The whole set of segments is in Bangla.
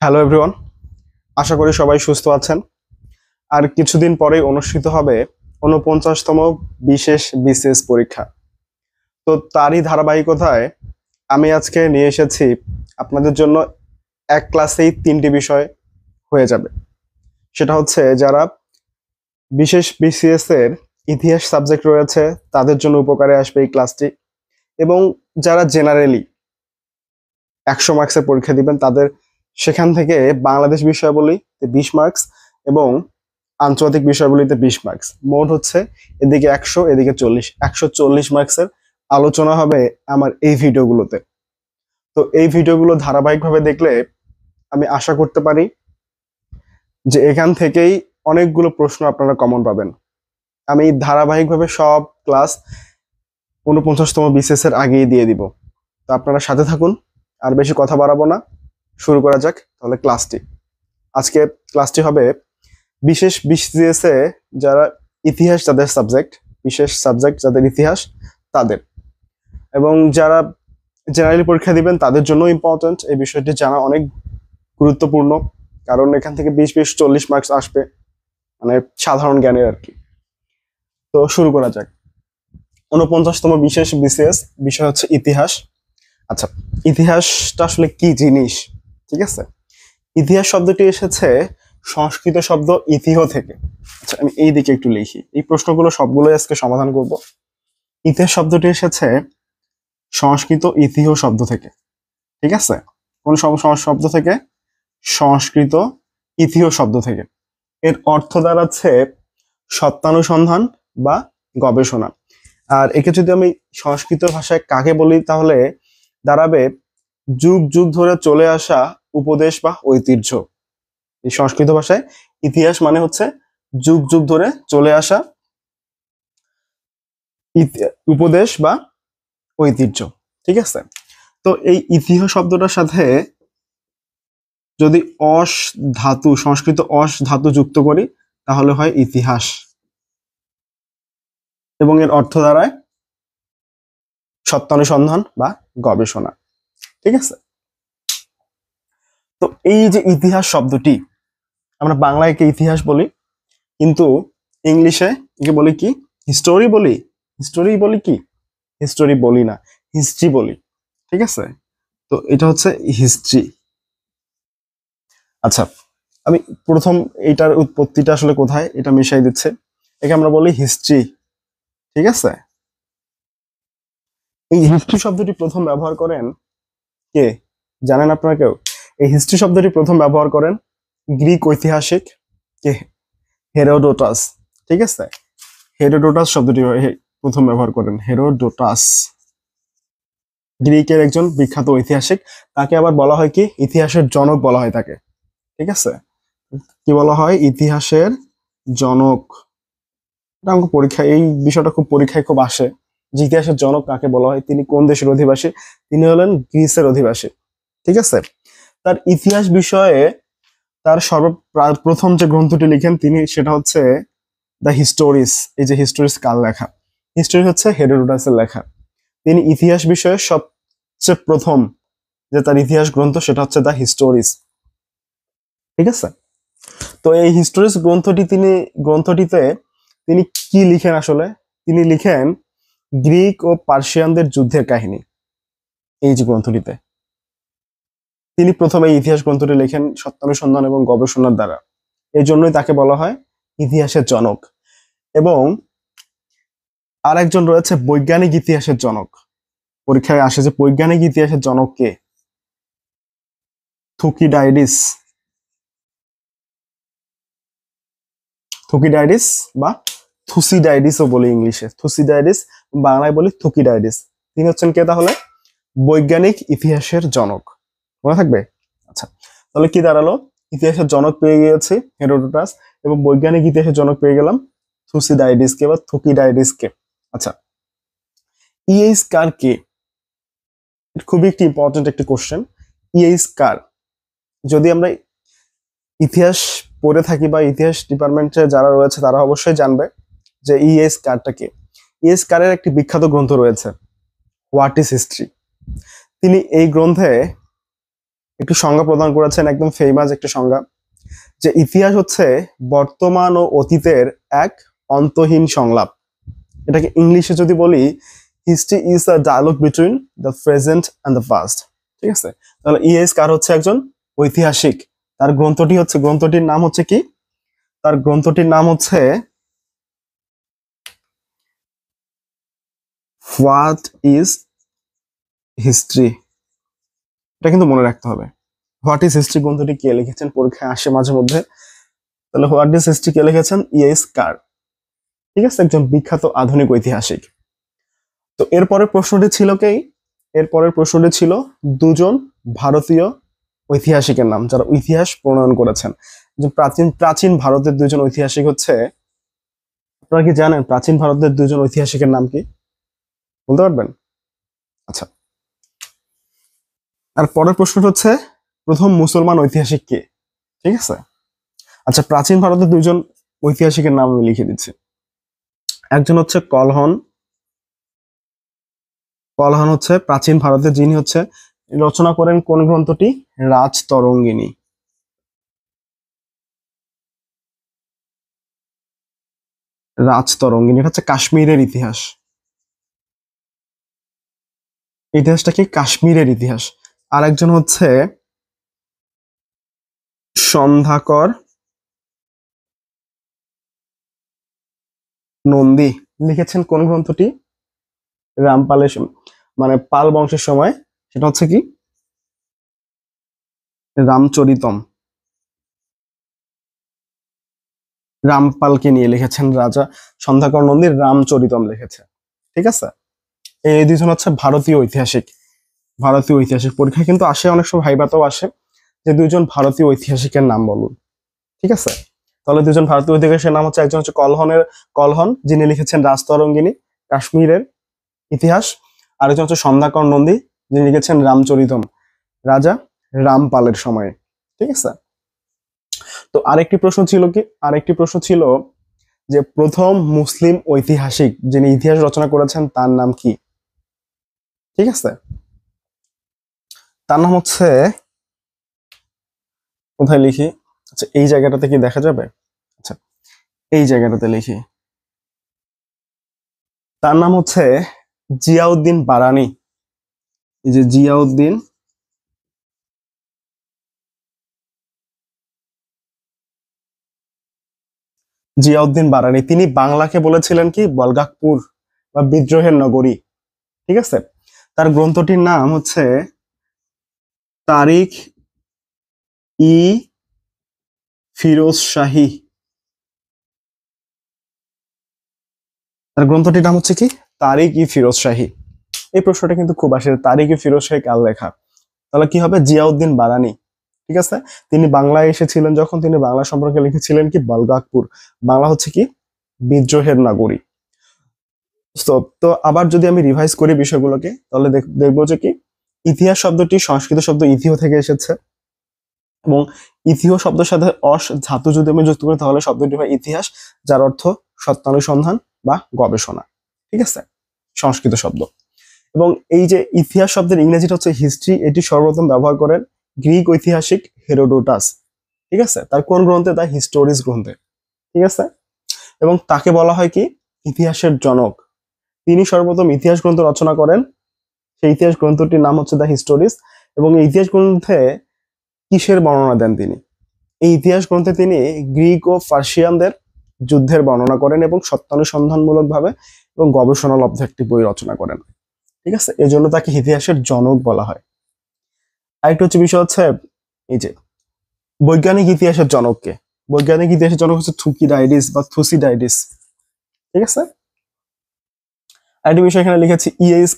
হ্যালো এভরিওয়ান, আশা করি সবাই সুস্থ আছেন। আর কিছুদিন পরেই অনুষ্ঠিত হবে ৪৯তম বিশেষ বিসিএস পরীক্ষা। তো তারই ধারাবাহিকতায় আমি আজকে নিয়ে এসেছি আপনাদের জন্য এক ক্লাসেই ৩টি বিষয় হয়ে যাবে। সেটা হচ্ছে যারা বিশেষ বিসিএস এর ইতিহাস সাবজেক্ট রয়েছে তাদের জন্য উপকারে আসবে এই ক্লাসটি, এবং যারা জেনারেলি ১০০ মার্কসের পরীক্ষা দিবেন তাদের সেখান থেকে বাংলাদেশ বিষয়াবলী ২০ মার্কস এবং আন্তর্জাতিক বিষয়গুলিতে 20 মার্কস, মোট হচ্ছে এদিকে 100 এদিকে 40, 140 মার্কসের আলোচনা হবে আমার এই ভিডিওগুলোতে। তো এই ভিডিওগুলো ধারাবাহিকভাবে দেখলে আমি আশা করতে পারি যে এখান থেকেই অনেকগুলো প্রশ্ন আপনারা কমন পাবেন। আমি ধারাবাহিকভাবে সব ক্লাস ৪৯তম বিসিএস এর আগেই দিয়ে দিব। তো আপনারা সাথে থাকুন, আর বেশি কথা বাড়াবো না, শুরু করা যাক তাহলে ক্লাসটি। আজকে ক্লাসটি হবে বিশেষ বিসিএস এ যারা ইতিহাস যাদের সাবজেক্ট, বিশেষ সাবজেক্ট যাদের ইতিহাস তাদের, এবং যারা জেনারেলি পরীক্ষা দিবেন তাদের জন্য ইম্পর্টেন্ট এই বিষয়টি জানা অনেক গুরুত্বপূর্ণ, কারণ এখান থেকে 20-20-40 মার্কস আসবে, মানে সাধারণ জ্ঞানের আর কি। তো শুরু করা যাক। ৪৯তম বিশেষ বিসিএস বিষয় হচ্ছে ইতিহাস। আচ্ছা, ইতিহাসটা আসলে কি জিনিস? ঠিক আছে, ইতিহাস শব্দটি এসেছে সংস্কৃত শব্দ ইতিহ থেকে। আচ্ছা, আমি এই দিকে একটু লিখি, এই প্রশ্নগুলো সবগুলোই আজকে সমাধান করব। ইতিহাস শব্দটি এসেছে সংস্কৃত ইতিহ শব্দ থেকে। ঠিক আছে, কোন শব্দ থেকে? সংস্কৃত ইতিহ শব্দ থেকে। এর অর্থ দাঁড়াচ্ছে সত্যানুসন্ধান বা গবেষণা। আর একে যদি আমি সংস্কৃত ভাষায় কাকে বলি তাহলে দাঁড়াবে যুগ যুগ ধরে চলে আসা উপদেশ বা ঐতিহ্য। এই সংস্কৃত ভাষায় ইতিহাস মানে হচ্ছে যুগ যুগ ধরে চলে আসা উপদেশ বা ঐতিহ্য। ঠিক আছে, তো এই ইতিহাস শব্দটার সাথে যদি অস ধাতু, সংস্কৃত অস ধাতু যুক্ত করি তাহলে হয় ইতিহাস, এবং এর অর্থ দাঁড়ায় সত্যানুসন্ধান বা গবেষণা। ঠিক আছে, তো এই যে ইতিহাস শব্দটি, আমরা বাংলায় একে ইতিহাস বলি, কিন্তু ইংলিশে একে বলি কি? হিস্টোরি বলি। হিস্টোরি বলি কি? হিস্টোরি বলি না, হিস্ট্রি বলি। ঠিক আছে, তো এটা হচ্ছে হিস্ট্রি। আচ্ছা, আমি প্রথম এইটার উৎপত্তিটা আসলে কোথায় এটা মিশাই দিচ্ছে, একে আমরা বলি হিস্ট্রি। ঠিক আছে, এই হিস্ট্রি শব্দটি প্রথম ব্যবহার করেন কে জানেন আপনারা কেউ? এই হিস্ট্রি শব্দটি প্রথম ব্যবহার করেন গ্রিক ঐতিহাসিক কে? হেরোডোটাস। ঠিক আছে, হেরোডোটাস শব্দটি প্রথম ব্যবহার করেন হেরোডোটাস, গ্রিকের একজন বিখ্যাত ঐতিহাসিক। তাকে আবার বলা হয় কি? ইতিহাসের জনক বলা হয় তাকে। ঠিক আছে, কি বলা হয়? ইতিহাসের জনক। এটা আমাকে পরীক্ষায় এই বিষয়টা খুব পরীক্ষায় খুব আসে যে ইতিহাসের জনক কাকে বলা হয়, তিনি কোন দেশের অধিবাসী? তিনি হলেন গ্রিসের অধিবাসী। ঠিক আছে, তার ইতিহাস বিষয়ে তার সর্বপ্রথম যে গ্রন্থটি লিখেন তিনি, সেটা হচ্ছে দ্য হিস্টোরিস। এই যে হিস্টোরিস কার লেখা? হিস্টোরি হচ্ছে হেরোডোটাসের লেখা। তিনি ইতিহাস বিষয়ে সবচেয়ে প্রথম যে তার ইতিহাস গ্রন্থ সেটা হচ্ছে দ্য হিস্টোরিস। ঠিক আছে, তো এই হিস্টোরিস গ্রন্থটিতে তিনি কি লিখেন আসলে? তিনি লিখেন গ্রিক ও পার্সিয়ানদের যুদ্ধের কাহিনী। এই যে গ্রন্থটিতে তিনি প্রথমে এই ইতিহাস গ্রন্থটি লেখেন সত্যানুসন্ধান এবং গবেষণার দ্বারা। এই জন্যই তাকে বলা হয় ইতিহাসের জনক। এবং আর একজন রয়েছে বৈজ্ঞানিক ইতিহাসের জনক। পরীক্ষায় আসে যে বৈজ্ঞানিক ইতিহাসের জনক কে? থুকিডাইডিস। থুকিডাইডিস বা থুসিডাইডিসও বলি ইংলিশে, থুসিডাইডিস, বাংলায় বলি থুকিডাইডিস। তিনি হচ্ছেন কে তাহলে? বৈজ্ঞানিক ইতিহাসের জনক। মনে থাকবে? আচ্ছা, তাহলে কি দাঁড়ালো? ইতিহাসের জনক পেয়ে গিয়েছি হেরোডোটাস, এবং বৈজ্ঞানিক ইতিহাসের জনক পেয়ে গেলাম থুসিডাইডিসকে বা থুকিডাইডিসকে। আচ্ছা, ইএইচ কার কে? খুবই একটি ইম্পর্টেন্ট একটি কোশ্চেন। ইএইচ কার? যদি আমরা ইতিহাস পড়ে থাকি বা ইতিহাস ডিপার্টমেন্টে যারা রয়েছে তারা অবশ্যই জানবে যে ইএইচ কারটা কে। ইএইচ কারের একটি বিখ্যাত গ্রন্থ রয়েছে হোয়াট ইজ হিস্ট্রি। তিনি এই গ্রন্থে একটি সংজ্ঞা প্রদান করেছেন, একদম ফেমাস একটি সংজ্ঞা, যে ইতিহাস হচ্ছে বর্তমান ও অতীতের এক অন্তহীন সংলাপ। এটাকে ইংলিশে যদি বলি, history is a dialogue between the present and the past. ঠিক আছে, তাহলে ইএস কার হচ্ছে একজন ঐতিহাসিক। তার গ্রন্থটির নাম হচ্ছে কি? তার গ্রন্থটির নাম হচ্ছে হোয়াট ইজ হিস্ট্রি। এটা কিন্তু মনে রাখতে হবে। হোয়াট ইজ হিস্ট্রি গ্রন্থটি কে লিখেছেন, পরীক্ষায় আসে মাঝে মধ্যে। তাহলে হোয়াট ইজ হিস্ট্রি কে লিখেছেন? ইএস কার। ঠিক আছে, একজন বিখ্যাত আধুনিক ঐতিহাসিক। তো এরপরের প্রশ্নটি ছিল দুজন ভারতীয় ঐতিহাসিকের নাম, যারা ইতিহাস প্রণয়ন করেছেন। যে প্রাচীন ভারতের দুজন ঐতিহাসিক হচ্ছে, আপনারা কি জানেন প্রাচীন ভারতের দুজন ঐতিহাসিকের নাম কি? বলতে পারবেন? আচ্ছা, আর পরের প্রশ্নটা হচ্ছে প্রথম মুসলমান ঐতিহাসিক কে? ঠিক আছে, আচ্ছা, প্রাচীন ভারতের দুজন ঐতিহাসিকের নাম আমি লিখে দিচ্ছি। একজন হচ্ছে কলহন হচ্ছে প্রাচীন ভারতের, যিনি হচ্ছে রচনা করেন কোন গ্রন্থটি? রাজতরঙ্গিনী। এটা হচ্ছে কাশ্মীরের ইতিহাস। ইতিহাসটা কি? কাশ্মীরের ইতিহাস। আর একজন হচ্ছে সন্ধ্যাকর নন্দী, লিখেছেন কোন গ্রন্থটি? রামপালের মানে পাল বংশের সময়, সেটা হচ্ছে কি? রামচরিতম। রামপালকে নিয়ে লিখেছেন রাজা সন্ধ্যাকর নন্দী, রামচরিতম লিখেছে। ঠিক আছে, এই দুজন হচ্ছে ভারতীয় ঐতিহাসিক। পরীক্ষায় কিন্তু আসে, অনেক সময় ভাইবাতেও আসে, যে দুইজন ভারতীয় ঐতিহাসিকের নাম বলুন। ঠিক আছে, তাহলে দুজন ভারতীয় ঐতিহাসিকের নাম হচ্ছে, একজন হচ্ছে কলহন, যিনি লিখেছেন রাজতরঙ্গিনী, কাশ্মীরের ইতিহাস। আরেকজন হচ্ছে সন্ধ্যাকর নন্দী, যিনি লিখেছেন রামচরিতম, রাজা রামপালের সময়ে। ঠিক আছে, তো আরেকটি প্রশ্ন ছিল যে প্রথম মুসলিম ঐতিহাসিক যিনি ইতিহাস রচনা করেছেন তার নাম কি? ঠিক আছে, তার নাম হচ্ছে, কোথায় লিখি? আচ্ছা, এই জায়গাটাতে কি দেখা যাবে? আচ্ছা, এই জায়গাটাতে লিখি। তার নাম হচ্ছে জিয়াউদ্দিন বারানি। এই যে জিয়াউদ্দিন বারানি, তিনি বাংলাকে বলেছিলেন কি? বলগাকপুর বা বিদ্রোহের নগরী। ঠিক আছে, তার গ্রন্থটির নাম হচ্ছে তারিখ ই ফিরোজ শাহী। তার গ্রন্থটির নাম হচ্ছে কি? তারিখ ই ফিরোজ শাহী। এই প্রশ্নটা কিন্তু খুব আসে, তারিখ ই ফিরোজ শাহী কার লেখা? তাহলে কি হবে? জিয়াউদ্দিন বারানি। ঠিক আছে, তিনি বাংলায় এসেছিলেন যখন, তিনি বাংলা সম্পর্কে লিখেছিলেন কি? বলগাকপুর। বাংলা হচ্ছে কি? বিদ্রোহের নগরী। তো আবার যদি আমি রিভাইজ করি বিষয়গুলোকে, তাহলে দেখবো যে কি, ইতিহাস শব্দটি সংস্কৃত শব্দ ইতিহ থেকে এসেছে, এবং ইতিহ শব্দের সাথে অস ধাতু যদি আমি যুক্ত করি, তাহলে শব্দটি হয় ইতিহাস, যার অর্থ সত্যানুসন্ধান বা গবেষণা। ঠিক আছে, সংস্কৃত শব্দ। এবং এই যে ইতিহাস শব্দের ইংরেজিটা হচ্ছে হিস্ট্রি, এটি সর্বপ্রথম ব্যবহার করেন গ্রিক ঐতিহাসিক হেরোডোটাস। ঠিক আছে, তার কোন গ্রন্থে? তার হিস্টোরিস গ্রন্থে। ঠিক আছে, এবং তাকে বলা হয় কি? ইতিহাসের জনক। তিনি সর্বপ্রথম ইতিহাস গ্রন্থ রচনা করেন, সেই ইতিহাস গ্রন্থটির নাম হচ্ছে দ্য হিস্টোরিস। এবং এই ইতিহাস গ্রন্থে কিসের বর্ণনা দেন তিনি? এই ইতিহাস গ্রন্থে তিনি গ্রিক ও পার্সিয়ানদের যুদ্ধের বর্ণনা করেন, এবং সত্যানুসন্ধানমূলক ভাবে এবং গবেষণালব্ধ একটি বই রচনা করেন। ঠিক আছে, এই জন্য তাকে ইতিহাসের জনক বলা হয়। আরেকটা বিষয় হচ্ছে, এই যে বৈজ্ঞানিক ইতিহাসের জনককে, বৈজ্ঞানিক ইতিহাসের জনক হচ্ছে থুকিডাইডিস বা থুসিডাইডিস। ঠিক আছে, আরেকটি বিষয় এখানে লিখেছি, ইএস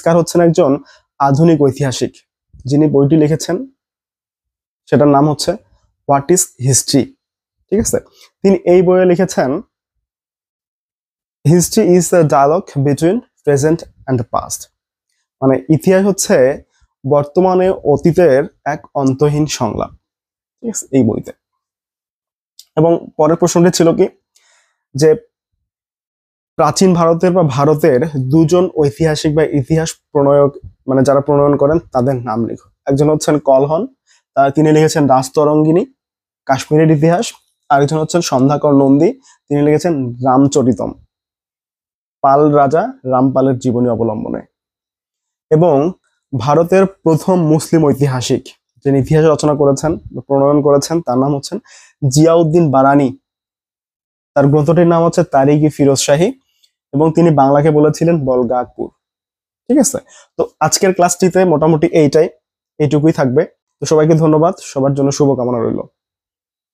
কার হচ্ছেন একজন আধুনিক ঐতিহাসিক, যিনি বইটি লিখেছেন সেটার নাম হচ্ছে হোয়াট ইজ হিস্ট্রি। ঠিক আছে, তিনি এই বইয়ে লিখেছেন history is the dialogue between present and the past, মানে ইতিহাস হচ্ছে বর্তমানে অতীতের এক অন্তহীন সংলাপ। ঠিক আছে, এই বইতে। এবং পরের প্রশ্নটি ছিল কি, যে প্রাচীন ভারতের বা ভারতের দুজন ঐতিহাসিক বা ইতিহাস প্রণয়ক মানে যারা প্রণয়ন করেন তাদের নাম লিখো। একজন হচ্ছেন কলহন, তিনি লিখেছেন রাজতরঙ্গিনী, কাশ্মীরের ইতিহাস। আরেকজন হচ্ছেন সন্ধ্যাকর নন্দী, তিনি লিখেছেন রামচরিতম, পাল রাজা রামপালের জীবনী অবলম্বনে। এবং ভারতের প্রথম মুসলিম ঐতিহাসিক যিনি ইতিহাস রচনা করেছেন, প্রণয়ন করেছেন, তার নাম হচ্ছেন জিয়াউদ্দিন বারানি। তার গ্রন্থটির নাম হচ্ছে তারিখ-ই ফিরোজ শাহী, এবং তিনি বাংলাকে বলেছিলেন বলগাপুর। ঠিক আছে, তো আজকের ক্লাসটিতে মোটামুটি এইটুকুই থাকবে। তো সবাইকে ধন্যবাদ, সবার জন্য শুভকামনা রইল।